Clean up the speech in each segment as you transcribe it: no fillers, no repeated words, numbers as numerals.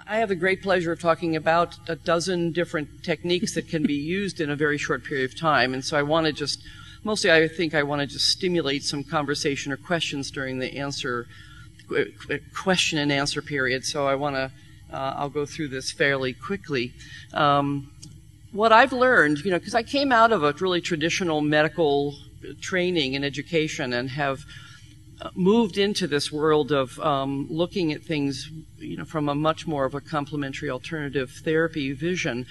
I have the great pleasure of talking about a dozen different techniques that can be used in a very short period of time. And so I want to just, mostly I think I want to just stimulate some conversation or questions during the question and answer period. So I want to, I'll go through this fairly quickly. What I've learned, because I came out of a really traditional medical training and education and have moved into this world of looking at things, from a much more of a complementary alternative therapy vision.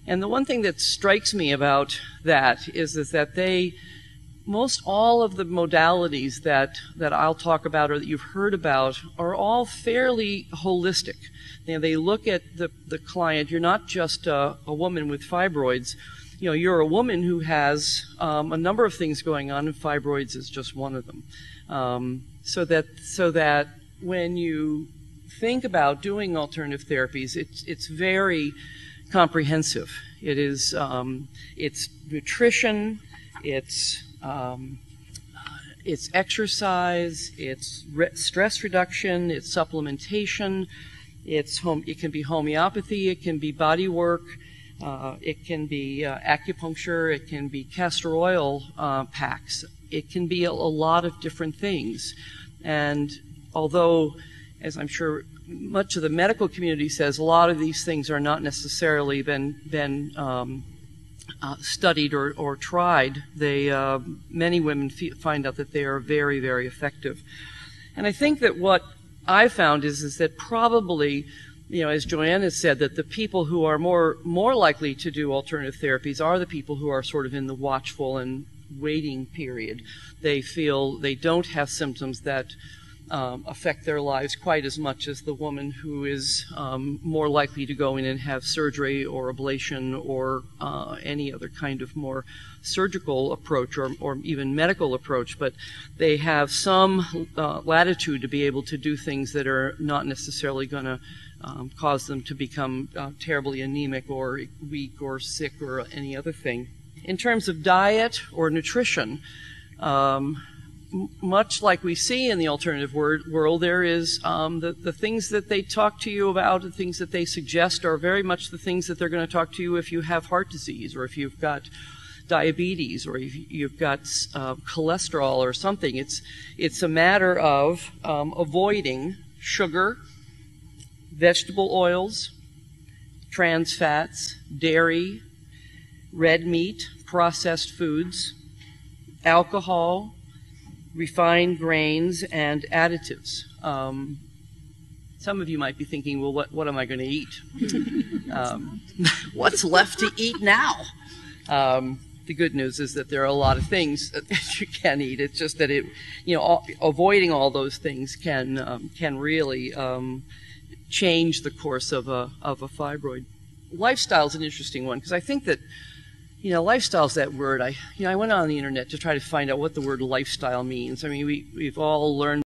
And the one thing that strikes me about that is that most all of the modalities that I'll talk about or that you've heard about are all fairly holistic. They look at the client. You're not just a woman with fibroids. You're a woman who has a number of things going on, and fibroids is just one of them. So that when you think about doing alternative therapies, it's very comprehensive. It is it's nutrition, it's exercise, it's stress reduction, it's supplementation, it can be homeopathy, it can be body work, it can be acupuncture, it can be castor oil packs. It can be a lot of different things. And although, as I'm sure much of the medical community says, a lot of these things are not necessarily been studied or tried, many women find out that they are very, very effective. And I think that what I found is that probably, as Joanne has said, that the people who are more likely to do alternative therapies are the people who are sort of in the watchful and waiting period. They feel they don't have symptoms that affect their lives quite as much as the woman who is more likely to go in and have surgery or ablation or any other kind of more surgical approach or even medical approach, but they have some latitude to be able to do things that are not necessarily going to cause them to become terribly anemic or weak or sick or any other thing. In terms of diet or nutrition, much like we see in the alternative world, there is the things that they talk to you about, the things that they suggest are very much the things that they're going to talk to you if you have heart disease or if you've got diabetes or if you've got cholesterol or something. It's a matter of avoiding sugar, vegetable oils, trans fats, dairy, red meat, processed foods, alcohol, refined grains, and additives. Some of you might be thinking, well, what am I going to eat? What's left to eat now? The good news is that there are a lot of things that you can eat. It's just that avoiding all those things can really change the course of a fibroid. Lifestyle is an interesting one because I think that lifestyle is that word. I went on the internet to try to find out what the word lifestyle means. I mean, we've all learned